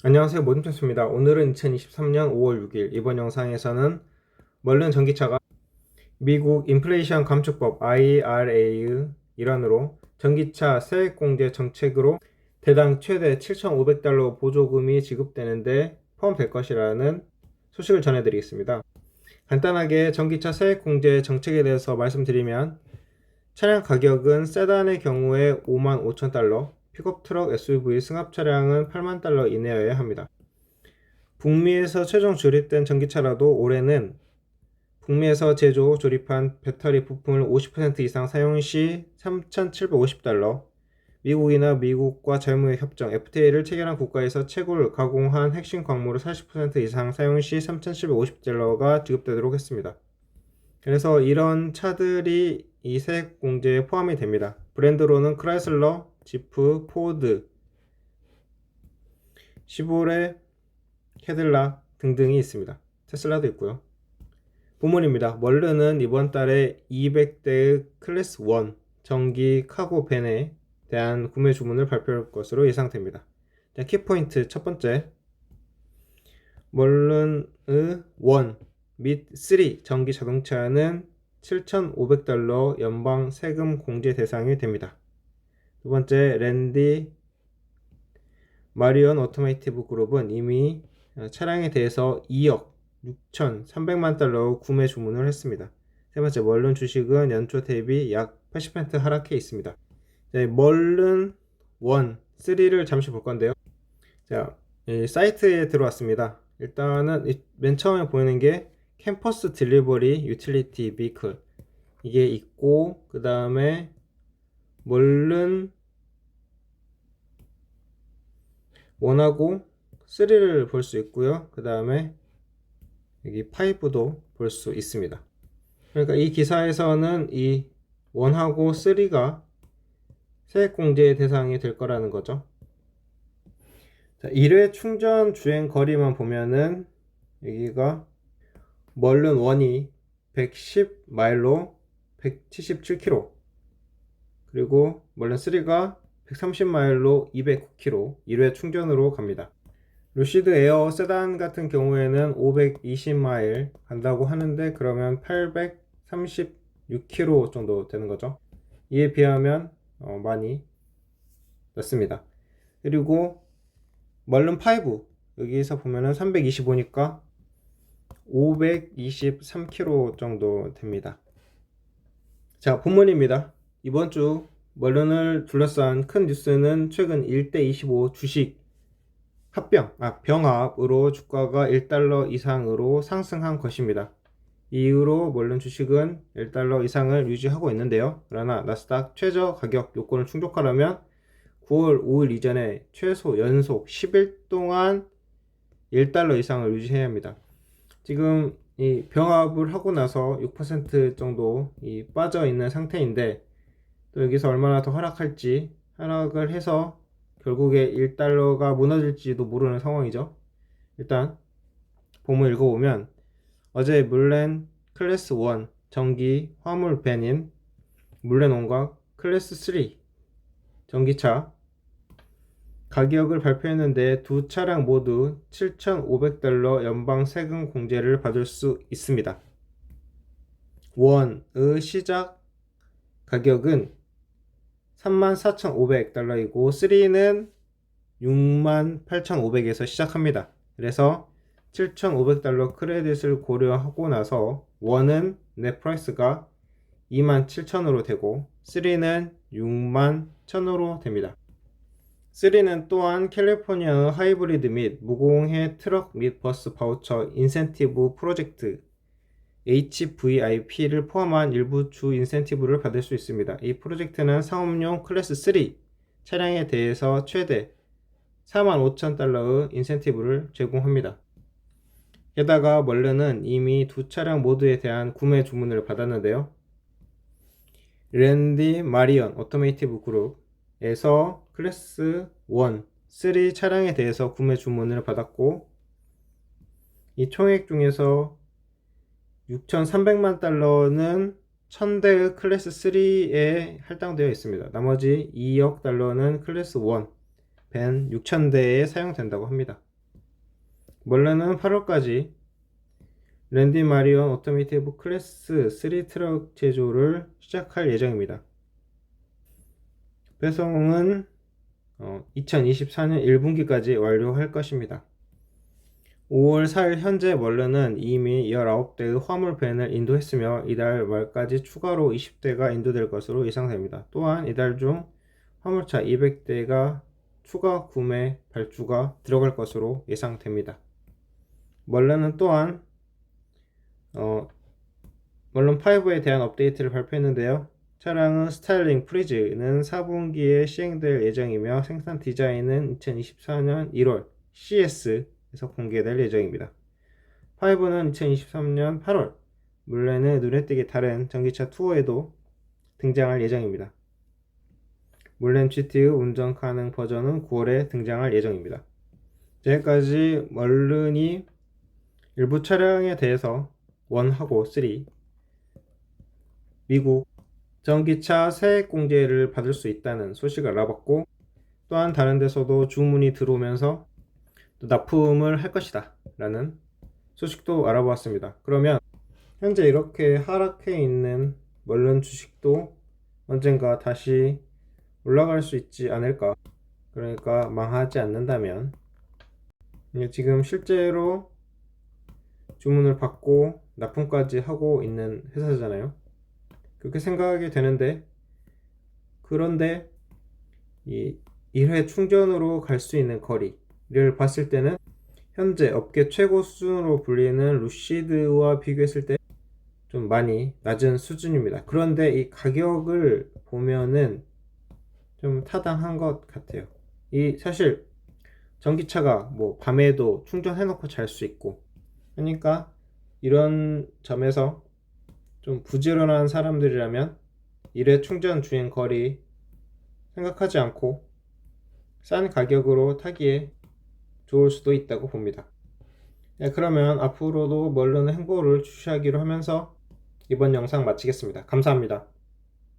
안녕하세요, 모든편수입니다. 오늘은 2023년 5월 6일 이번 영상에서는 멀른 전기차가 미국 인플레이션 감축법 IRA 일환으로 전기차 세액공제 정책으로 대당 최대 7,500달러 보조금이 지급되는데 포함될 것이라는 소식을 전해드리겠습니다. 간단하게 전기차 세액공제 정책에 대해서 말씀드리면 차량 가격은 세단의 경우에 55,000달러, 픽업 트럭 SUV 승합 차량은 8만 달러 이내여야 합니다. 북미에서 최종 조립된 전기차라도 올해는 북미에서 제조, 조립한 배터리 부품을 50% 이상 사용 시 3,750달러, 미국이나 미국과 자유무역 협정 FTA를 체결한 국가에서 채굴, 가공한 핵심 광물을 40% 이상 사용 시 3,750달러가 지급되도록 했습니다. 그래서 이런 차들이 이 세액 공제에 포함이 됩니다. 브랜드로는 크라이슬러, 지프, 포드, 시보레, 캐딜락 등등이 있습니다. 테슬라도 있고요. 부문입니다. 멀른은 이번 달에 200대의 클래스 1 전기 카고 밴에 대한 구매 주문을 발표할 것으로 예상됩니다. 자, 키포인트 첫 번째, 멀른의 1 및 3 전기 자동차는 7,500달러 연방 세금 공제 대상이 됩니다. 두 번째, 랜디 마리온 오토모티브 그룹은 이미 차량에 대해서 2억 6,300만 달러 구매 주문을 했습니다. 세 번째, 멀른 주식은 연초 대비 약 80% 하락해 있습니다. 네, 멀른 1, 3를 잠시 볼 건데요. 자, 이 사이트에 들어왔습니다. 일단은 맨 처음에 보이는 게 캠퍼스 딜리버리 유틸리티 비클 이게 있고, 그 다음에 멀른 1하고 3를 볼 수 있고요. 그 다음에 여기 5도 볼 수 있습니다. 그러니까 이 기사에서는 이 1하고 3가 세액공제 대상이 될 거라는 거죠. 자, 1회 충전 주행 거리만 보면은 여기가 멀른 1이 110마일로 177km, 그리고 멀른 3가 130마일로 209km 1회 충전으로 갑니다. 루시드 에어 세단 같은 경우에는 520마일 간다고 하는데, 그러면 836km 정도 되는 거죠. 이에 비하면 많이 낮습니다. 그리고 멀른 5 여기서 보면은 325니까 523km 정도 됩니다. 자, 본문입니다. 이번 주 멀른을 둘러싼 큰 뉴스는 최근 1대25 주식 병합으로 주가가 1달러 이상으로 상승한 것입니다. 이 이후로 멀른 주식은 1달러 이상을 유지하고 있는데요. 그러나 나스닥 최저 가격 요건을 충족하려면 9월 5일 이전에 최소 연속 10일 동안 1달러 이상을 유지해야 합니다. 지금 이 병합을 하고 나서 6% 정도 빠져 있는 상태인데, 또 여기서 얼마나 더 하락할지, 하락을 해서 결국에 1달러가 무너질지도 모르는 상황이죠. 일단 본문 읽어보면, 어제 물렌 클래스 1 전기 화물 밴인 물렌온과 클래스 3 전기차 가격을 발표했는데 두 차량 모두 7,500달러 연방 세금 공제를 받을 수 있습니다. 1의 시작 가격은 34,500달러이고 3는 68,500에서 시작합니다. 그래서 7,500달러 크레딧을 고려하고 나서 1은 넷 프라이스가 27,000으로 되고 3는 61,000으로 됩니다. 3는 또한 캘리포니아 하이브리드 및 무공해 트럭 및 버스 바우처 인센티브 프로젝트 HVIP를 포함한 일부 주 인센티브를 받을 수 있습니다. 이 프로젝트는 상업용 클래스 3 차량에 대해서 최대 45,000달러의 인센티브를 제공합니다. 게다가 멀른은 이미 두 차량 모두에 대한 구매 주문을 받았는데요. 랜디 마리온 오토모티브 그룹에서 클래스 1, 3 차량에 대해서 구매 주문을 받았고, 이 총액 중에서 6,300만 달러는 1,000대의 클래스 3에 할당되어 있습니다. 나머지 2억 달러는 클래스 1, 밴 6,000대에 사용된다고 합니다. 원래는 8월까지 랜디 마리온 오토모티브 클래스 3 트럭 제조를 시작할 예정입니다. 배송은 2024년 1분기까지 완료할 것입니다. 5월 4일 현재 멀른은 이미 19대의 화물밴을 인도했으며 이달 말까지 추가로 20대가 인도될 것으로 예상됩니다. 또한 이달 중 화물차 200대가 추가 구매 발주가 들어갈 것으로 예상됩니다. 멀른은 또한 멀른5에 대한 업데이트를 발표했는데요. 차량은 스타일링 프리즈는 4분기에 시행될 예정이며 생산 디자인은 2024년 1월 CS에서 공개될 예정입니다. 5는 2023년 8월 물레는 눈에 띄게 다른 전기차 투어에도 등장할 예정입니다. 물렌 GT의 운전 가능 버전은 9월에 등장할 예정입니다. 지금까지 멀른이 일부 차량에 대해서 1하고 3 미국 전기차 세액 공제를 받을 수 있다는 소식을 알아봤고, 또한 다른 데서도 주문이 들어오면서 또 납품을 할 것이다 라는 소식도 알아보았습니다. 그러면 현재 이렇게 하락해 있는 멀른 주식도 언젠가 다시 올라갈 수 있지 않을까. 그러니까 망하지 않는다면, 지금 실제로 주문을 받고 납품까지 하고 있는 회사잖아요. 그렇게 생각하게 되는데, 그런데 이 1회 충전으로 갈 수 있는 거리를 봤을 때는 현재 업계 최고 수준으로 불리는 루시드와 비교했을 때 좀 많이 낮은 수준입니다. 그런데 이 가격을 보면은 좀 타당한 것 같아요. 이 사실 전기차가 뭐 밤에도 충전해 놓고 잘 수 있고, 그러니까 이런 점에서 좀 부지런한 사람들이라면 1회 충전 주행 거리 생각하지 않고 싼 가격으로 타기에 좋을 수도 있다고 봅니다. 그러면 앞으로도 멀른 행보를 주시하기로 하면서 이번 영상 마치겠습니다. 감사합니다.